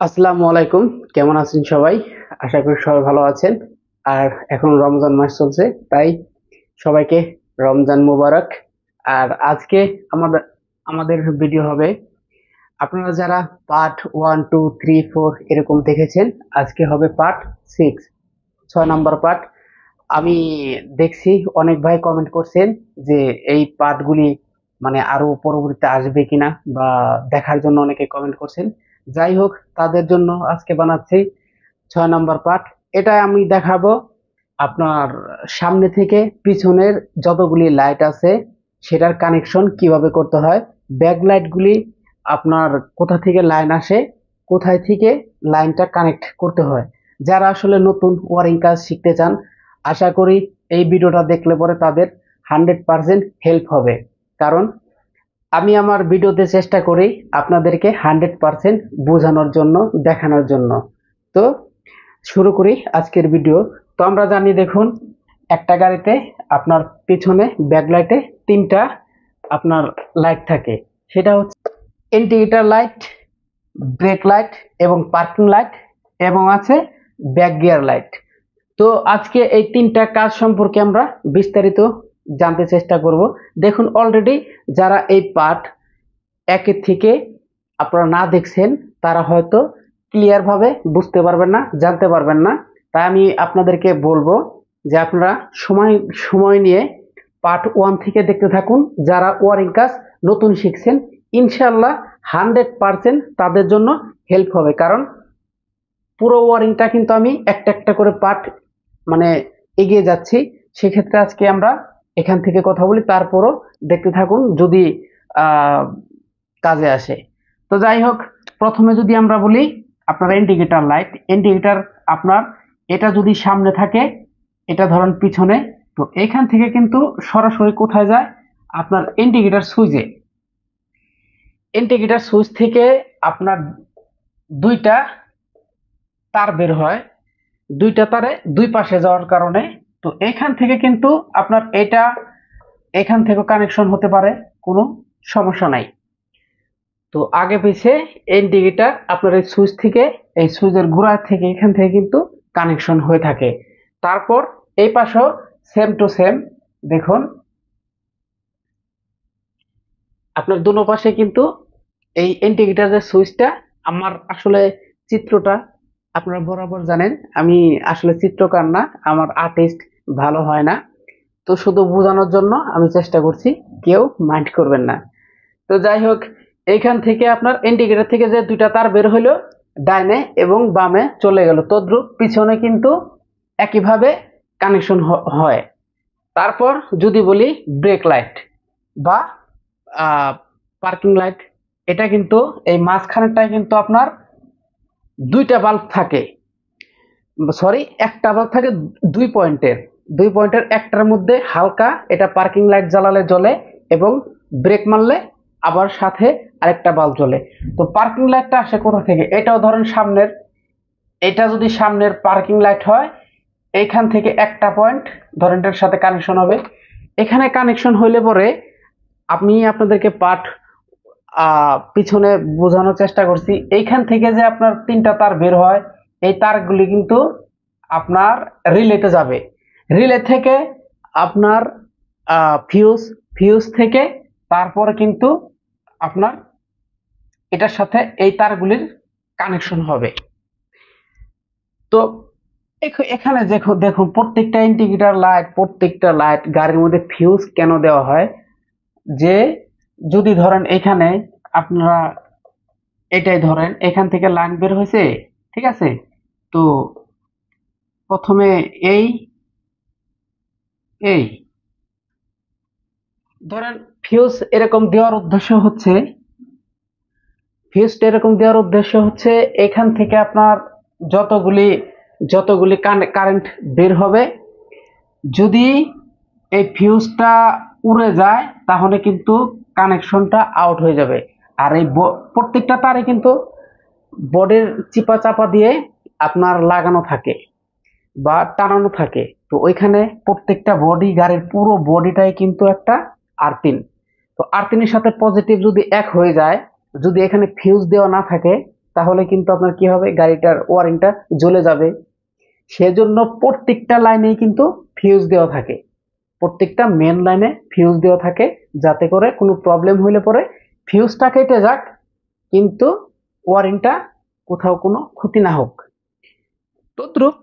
আসসালামু আলাইকুম। কেমন আছেন সবাই? আশা করি সবাই ভালো আছেন। আর এখন রমজান মাস চলছে, তাই সবাইকে রমজান মুবারক। আর আজকে আমাদের আমাদের ভিডিও হবে, আপনারা যারা পার্ট 1, 2, 3, 4 এরকম দেখেছেন, আজকে হবে পার্ট 6, 6 নম্বর পার্ট। আমি দেখছি অনেক ভাই কমেন্ট করছেন যে এই পার্টগুলি মানে আরো পরবর্তীতে আসবে কিনা, বা দেখার জন্য অনেকে কমেন্ট করছেন। যাই হোক, তাদের জন্য আজকে বানাচ্ছি 6 নম্বর পার্ট। এটা আমি দেখাবো আপনার সামনে থেকে পিছনের যতগুলি লাইট আছে সেটার কানেকশন কিভাবে করতে হয়, ব্যাক লাইটগুলি আপনার কোথা থেকে লাইন আসে, কোথায় থেকে লাইনটা কানেক্ট করতে হয়। যারা আসলে নতুন ওয়ারিং কাজ শিখতে চান, আশা করি এই ভিডিওটা দেখলে পরে তাদের 100% হেল্প হবে। কারণ আমি আমার ভিডিওতে চেষ্টা করি আপনাদেরকে 100% বোঝানোর জন্য, দেখানোর জন্য। তো শুরু করি আজকের ভিডিও। তো আমরা জানি, দেখুন, একটা গাড়িতে আপনার পিছনে ব্যাকলাইটে তিনটা আপনার লাইট থাকে। সেটা হচ্ছে ইন্ডিকেটর লাইট, ব্রেক লাইট এবং পার্কিং লাইট, এবং আছে ব্যাক গিয়ার লাইট। তো আজকে এই তিনটা কাজ সম্পর্কে আমরা বিস্তারিত জানতে চেষ্টা করব। দেখুন, অলরেডি যারা এই পার্ট একের থেকে আপনারা না দেখছেন, তারা হয়তো ক্লিয়ার ভাবে বুঝতে পারবেন না, জানতে পারবেন না। তাই আমি আপনাদেরকে বলবো যে আপনারা সময় সময় নিয়ে পার্ট 1 থেকে দেখতে থাকুন। যারা ওয়ারিং কাজ নতুন শিখছেন, ইনশাল্লাহ 100% তাদের জন্য হেল্প হবে। কারণ পুরো ওয়ারিংটা কিন্তু আমি একটা একটা করে পার্ট মানে এগিয়ে যাচ্ছি। সেক্ষেত্রে আজকে আমরা এখান থেকে কথা বলি, তারপরও দেখতে থাকুন যদি আহ কাজে আসে। তো যাই হোক, প্রথমে যদি আমরা বলি আপনার ইন্ডিকেটর লাইট, ইন্ডিকেটর আপনার এটা যদি সামনে থাকে, এটা ধরেন পিছনে, তো এখান থেকে কিন্তু সরাসরি কোথায় যায়, আপনার ইন্ডিকেটর সুইচে। ইন্ডিকেটর সুইচ থেকে আপনার দুইটা তার বের হয়, দুইটা তারে দুই পাশে যাওয়ার কারণে। তো এখান থেকে কিন্তু আপনার এটা এখান থেকে কানেকশন হতে পারে, কোনো সমস্যা নাই। তো আগে পিছে ইন্ডিকেটর আপনার এই সুইচ থেকে, এই সুইচের গোড়া থেকে এখান থেকে কিন্তু কানেকশন হয়ে থাকে। তারপর এই পাশেও সেম টু সেম। দেখুন, আপনার দুনো পাশে কিন্তু এই ইন্ডিকেটরের সুইচটা, আমার আসলে চিত্রটা আপনারা বরাবর জানেন আমি আসলে চিত্রকার না, আমার আর্টিস্ট ভালো হয় না। তো শুধু বোঝানোর জন্য আমি চেষ্টা করছি, কেউ মাইন্ড করবেন না। তো যাই হোক, এইখান থেকে আপনার ইন্ডিকেটর থেকে যে দুইটা তার বের হইলো, ডাইনে এবং বামে চলে গেল, তদ্রুপ পিছনে কিন্তু একইভাবে কানেকশন হয়। তারপর যদি বলি ব্রেক লাইট বা পার্কিং লাইট, এটা কিন্তু এই মাঝখানেরটায় কিন্তু আপনার দুইটা বাল্ব থাকে, সরি একটা বাল্ব থাকে দুই পয়েন্টের একটার মধ্যে হালকা, এটা পার্কিং লাইট জ্বালালে জ্বলে, এবং ব্রেক মারলে আবার সাথে আরেকটা বাল্ব জ্বলে। তো পার্কিং লাইটটা আসে কোথা থেকে, এটাও ধরেন সামনের, এটা যদি সামনের পার্কিং লাইট হয়, এইখান থেকে একটা পয়েন্ট ধরেন এটার সাথে কানেকশন হবে। এখানে কানেকশন হইলে পরে আমি আপনাদেরকে পার্ট পিছনে বোঝানোর চেষ্টা করছি। এইখান থেকে যে আপনার তিনটা তার বের হয়, এই তারগুলি কিন্তু আপনার রিলেতে যাবে, রিলে থেকে আপনার ফিউজ, ফিউজ থেকে তারপরে কিন্তু আপনার এটার সাথে এই তারগুলির কানেকশন হবে। তো এখানে দেখুন, দেখুন প্রত্যেকটা ইন্ডিকেটর লাইট, প্রত্যেকটা লাইট গাড়ির মধ্যে ফিউজ কেন দেওয়া হয়, যে যদি ধরেন এখানে আপনারা এটাই ধরেন এখান থেকে লাইন বের হয়েছে, ঠিক আছে। তো প্রথমে এই এই ধরেন ফিউজ এরকম দেওয়ার উদ্দেশ্য হচ্ছে, ফিউজটা এরকম দেওয়ার উদ্দেশ্য হচ্ছে এখান থেকে আপনার যতগুলি যতগুলি কারেন্ট বের হবে, যদি এই ফিউজটা উড়ে যায় তাহলে কিন্তু কানেকশনটা আউট হয়ে যাবে। আর এই প্রত্যেকটা তারে কিন্তু বোর্ডের চিপা চাপা দিয়ে আপনার লাগানো থাকে বা টানানো থাকে। তো ওইখানে প্রত্যেকটা বডি, গাড়ির পুরো বডিটাই কিন্তু একটা আর্থিন। তো আর্থিনের সাথে পজিটিভ যদি এক হয়ে যায়, যদি এখানে ফিউজ দেওয়া না থাকে, তাহলে কিন্তু আপনার কি হবে, গাড়িটার ওয়ারিংটা জ্বলে যাবে। সেজন্য প্রত্যেকটা লাইনেই কিন্তু ফিউজ দেওয়া থাকে, প্রত্যেকটা মেন লাইনে ফিউজ দেওয়া থাকে, যাতে করে কোনো প্রবলেম হইলে পরে ফিউজটা কেটে যাক, কিন্তু ওয়ারিংটা কোথাও কোনো ক্ষতি না হোক। তদ্রুপ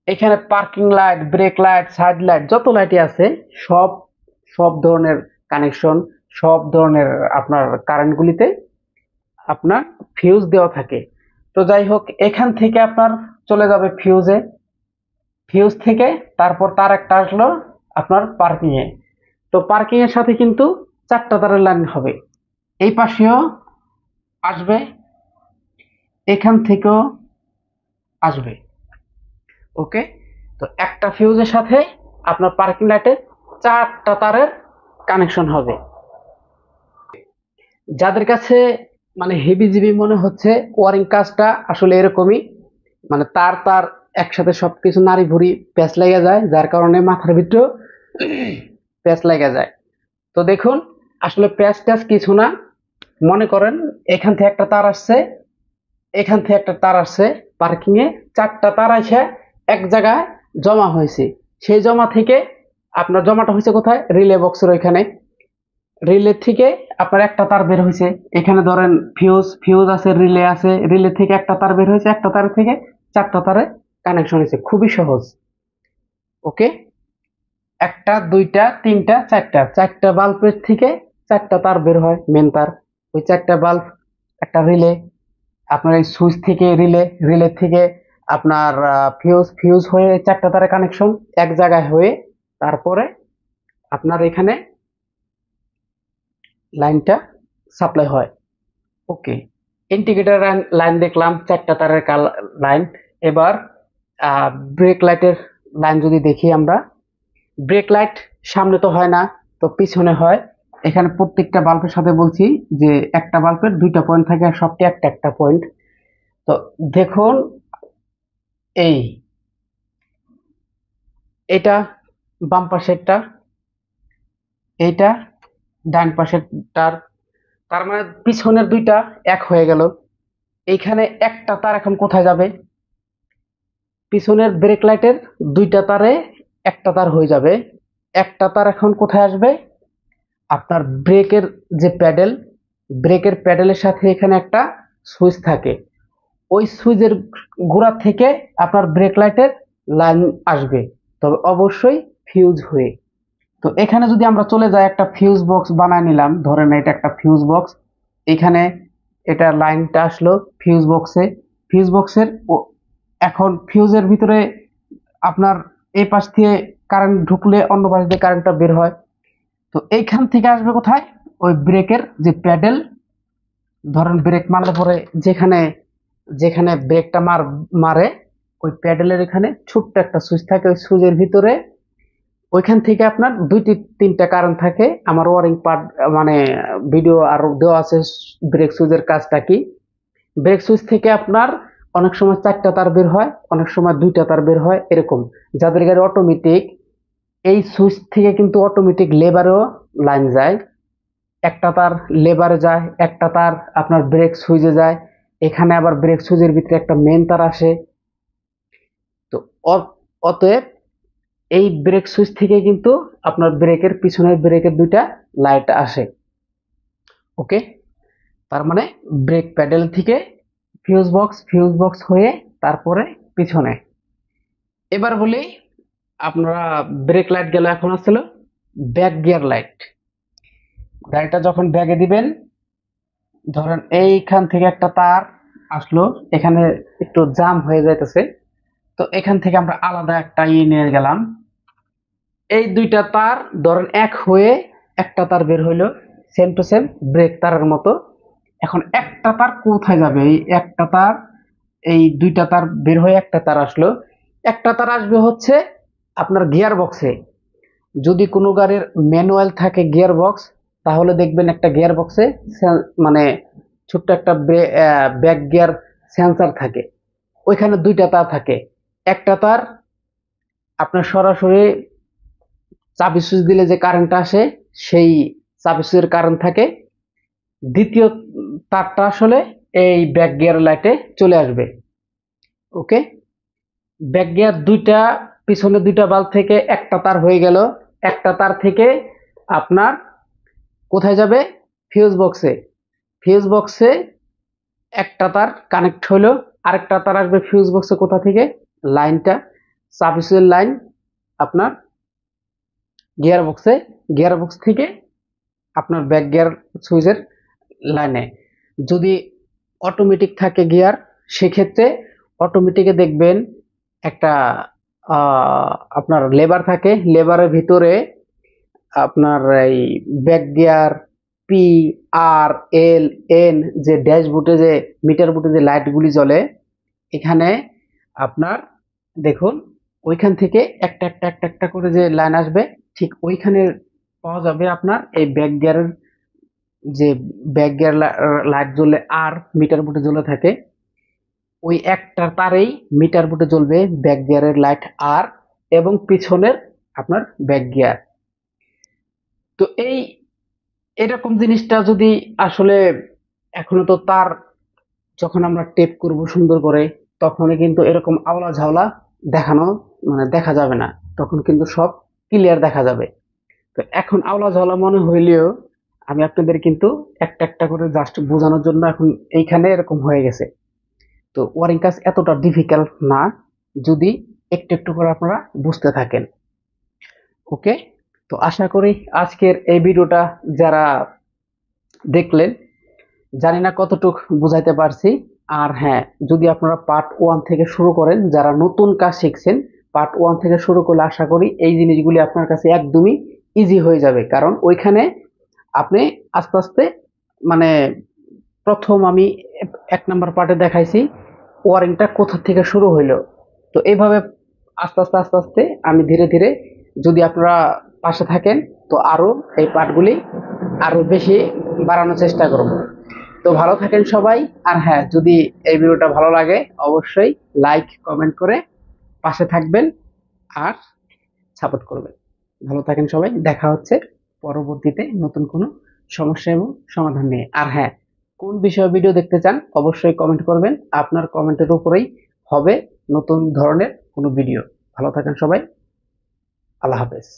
এখানে parking light, break light, side light, যত লাইটই আছে সব সব ধরনের কানেকশন, সব ধরনের আপনার কারেন্টগুলিতে আপনার ফিউজ দেওয়া থাকে। তো যাই হোক, এখান থেকে আপনার চলে যাবে ফিউজে, ফিউজ থেকে তারপর তার একটা আসলো আপনার পার্কিং এ। তো পার্কিং এর সাথে কিন্তু 4টা তারের লাইন হবে, এই পাশেও আসবে, এখান থেকেও আসবে। ওকে, তো একটা ফিউজের সাথে আপনার পার্কিং লাইটে 4টা তারের কানেকশন হবে। যাদের কাছে মানে হেভি জিবি মনে হচ্ছে, ওয়ারিং কাজটা আসলে এরকমই, মানে তার তার একসাথে সবকিছু নাড়ি ভুড়ি প্যাঁচ লেগে যায়, যার কারণে মাথার ভিতরেও প্যাঁচ লেগে যায়। তো দেখুন, আসলে প্যাঁচ ট্যাচ কিছু না। মনে করেন এখান থেকে একটা তার আসছে, এখান থেকে একটা তার আসছে, পার্কিং এ 4টা তার এসে এক জায়গায় জমা হয়েছে। সেই জমা থেকে আপনার জমাটা হয়েছে কোথায়, রিলে বক্সের ওইখানে। রিলে থেকে আপনার একটা তার বের হয়েছে, এখানে ধরেন ফিউজ ফিউজ আছে, রিলে আছে, রিলে থেকে একটা তার বের হয়েছে, একটা তার থেকে 4টা তারে কানেকশন হয়েছে। খুবই সহজ। ওকে, একটা, দুইটা, তিনটা, চারটা, 4টা বাল্বের থেকে 4টা তার বের হয়, মেন তার। ওই 4টা বাল্ব, একটা রিলে, আপনার এই সুইচ থেকে রিলে, রিলে থেকে আপনার ফিউজ, ফিউজ হয়ে 4টা তারের কানেকশন এক জায়গায় হয়ে তারপরে আপনার এখানে লাইনটা সাপ্লাই হয়। ওকে, ইন্ডিকেটর লাইন দেখলাম, 4টা তারের লাইন। এবার ব্রেক লাইটের লাইন যদি দেখি আমরা, ব্রেক লাইট সামনে তো হয় না, তো পিছনে হয়। এখানে প্রত্যেকটা বাল্বের সাথে বলছি যে একটা বাল্বের 2টা পয়েন্ট থাকে, আর সবটি একটা একটা পয়েন্ট। তো দেখুন, এই এটা বাম পাশেরটা, এইটা ডান পাশেরটার, তার মানে পিছনের 2টা এক হয়ে গেল। এইখানে একটা তার এখন কোথায় যাবে, পিছনের ব্রেক লাইটের 2টা তারে একটা তার হয়ে যাবে। একটা তার এখন কোথায় আসবে, আপনার ব্রেকের যে প্যাডেল, ব্রেকের প্যাডেলের সাথে এখানে একটা সুইচ থাকে, ওই সুইচের গোড়া থেকে আপনার ব্রেক লাইটের লাইন আসবে, তবে অবশ্যই ফিউজ হয়ে। তো এখানে যদি আমরা চলে যাই, একটা ফিউজ বক্স বানায় নিলাম, ধরেন এটা একটা ফিউজ বক্স, এখানে এটা লাইনটা আসলো ফিউজ বক্সে, ফিউজ বক্সের এখন ফিউজের ভিতরে আপনার এই পাশ থেকে কারেন্ট ঢুকলে অন্য পাশ দিয়ে কারেন্টটা বের হয়। তো এইখান থেকে আসবে কোথায়, ওই ব্রেকের যে প্যাডেল, ধরেন ব্রেক মারলে পরে যেখানে যেখানে ব্রেকটা মারে ওই প্যাডেলের এখানে ছোট্ট একটা সুইচ থাকে, ওই সুইচের ভিতরে ওইখান থেকে আপনার 2-3টা কারেন্ট থাকে। আমার ওয়ারিং পার্ট মানে ভিডিও আর দেওয়া আছে ব্রেক সুইচের কাজটা কি। ব্রেক সুইচ থেকে আপনার অনেক সময় 4টা তার বের হয়, অনেক সময় 2টা তার বের হয়, এরকম। যাদের গাড়ি অটোমেটিক, এই সুইচ থেকে কিন্তু অটোমেটিক লেবারেও লাইন যায়, একটা তার লেবারে যায়, একটা তার আপনার ব্রেক সুইচে যায়, এখানে আবার ব্রেক সুইচের ভিতরে একটা মেন তার আসে। তো অতএব এই ব্রেক সুইচ থেকে কিন্তু আপনার ব্রেকের পিছনের ব্রেকের 2টা লাইট আসে। ওকে, তার মানে ব্রেক প্যাডেল থেকে ফিউজ বক্স, ফিউজ বক্স হয়ে তারপরে পিছনে। এবার বলি, আপনারা ব্রেক লাইট গেল, এখন আসছিল ব্যাক গিয়ার লাইট। গাড়িটা যখন ব্যাগে দিবেন, ধরেন এইখান থেকে একটা তার আসলো, এখানে একটু জাম হয়ে যাইতেছে, তো এখান থেকে আমরা আলাদা একটা নিয়ে গেলাম, এই 2টা তার ধরেন এক হয়ে একটা তার বের হইলো, সেম টু সেম ব্রেক তারের মতো। এখন একটা তার কোথায় যাবে, এই একটা তার, এই 2টা তার বের হয়ে একটা তার আসলো, একটা তার আসবে হচ্ছে আপনার গিয়ার বক্সে। যদি কোনো গাড়ির ম্যানুয়াল থাকে গিয়ার বক্স, তাহলে দেখবেন একটা গিয়ার বক্সে মানে ছোট্ট একটা ব্যাক গিয়ার সেন্সার থাকে, ওইখানে 2টা তার থাকে। একটা তার আপনার সরাসরি চাবি সুইচ দিলে যে কারেন্ট আসে, সেই চাবি সুইচের কারেন্ট থাকে। দ্বিতীয় তারটা আসলে এই ব্যাক গিয়ার লাইটে চলে আসবে। ওকে, ব্যাক গিয়ার দুইটা, পিছনে দুইটা বাল্ব থেকে একটা তার হয়ে গেল। একটা তার থেকে আপনার কোথায় যাবে? ফিউজ বক্সে। ফিউজ বক্সে একটা তার কানেক্ট হলো, আরেকটা তার আসবে ফিউজ বক্সে কোথা থেকে? লাইনটা সার্ভিসের লাইন আপনার গিয়ার বক্সে, গিয়ার বক্স থেকে আপনার ব্যাক গিয়ার সুইচের লাইনে। যদি অটোমেটিক থাকে গিয়ার, সেক্ষেত্রে অটোমেটিকে দেখবেন একটা আপনার লেবার থাকে, লেবারের ভিতরে আপনার এই back gear P R L N যে ড্যাশবোর্ডে যে মিটার বোর্ডে যে লাইটগুলি জ্বলে, এখানে আপনার দেখুন ওইখান থেকে একটা একটা একটা একটা করে যে লাইন আসবে, ঠিক ওইখানে পাওয়া যাবে আপনার এই ব্যাক গিয়ারের যে ব্যাক গিয়ার লাইট জ্বলে আর মিটার বোর্ডে জ্বলে থাকে, ওই একটা তারেই মিটার বোর্ডে জ্বলবে ব্যাক গিয়ারের লাইট আর এবং পিছনের আপনার ব্যাক গিয়ার। তো এরকম জিনিসটা যদি আসলে এখনো তো তার যখন আমরা টেপ করব সুন্দর করে, তখনই কিন্তু এরকম আওলা ঝাওলা দেখানো মানে দেখা যাবে না, তখন কিন্তু সব ক্লিয়ার দেখা যাবে। তো এখন আওলা ঝাওলা মনে হইলেও আমি আপনাদের কিন্তু একটা একটা করে জাস্ট বোঝানোর জন্য এখন এইখানে এরকম হয়ে গেছে। তো ওয়ারিং কাজ এতটা ডিফিকাল্ট না, যদি একটু একটু করে আপনারা বুঝতে থাকেন। ওকে, তো আশা করি আজকের এই ভিডিওটা যারা দেখলেন, জানি না কতটুক বুঝাইতে পারছি। আর হ্যাঁ, যদি আপনারা পার্ট 1 থেকে শুরু করেন, যারা নতুন কাজ শিখছেন, পার্ট 1 থেকে শুরু করলে আশা করি এই জিনিসগুলি আপনার কাছে একদমই ইজি হয়ে যাবে। কারণ ওইখানে আপনি আস্তে আস্তে মানে প্রথম আমি 1 নাম্বার পার্টে দেখাইছি ওয়ারিংটা কোথা থেকে শুরু হইলো। তো এইভাবে আস্তে আস্তে আস্তে আস্তে আমি ধীরে ধীরে, যদি আপনারা পাশে থাকেন, তো আরো এই পার্টগুলি আরো বেশি বাড়ানোর চেষ্টা করব। তো ভালো থাকেন সবাই। আর হ্যাঁ, যদি এই ভিডিওটা ভালো লাগে অবশ্যই লাইক কমেন্ট করে পাশে থাকবেন আর সাপোর্ট করবেন। ভালো থাকেন সবাই, দেখা হচ্ছে পরবর্তীতে নতুন কোনো সমস্যা এবং সমাধান নিয়ে। আর হ্যাঁ, কোন বিষয়ে ভিডিও দেখতে চান অবশ্যই কমেন্ট করবেন, আপনার কমেন্টের উপরেই হবে নতুন ধরনের কোনো ভিডিও। ভালো থাকেন সবাই, আল্লাহ হাফেজ।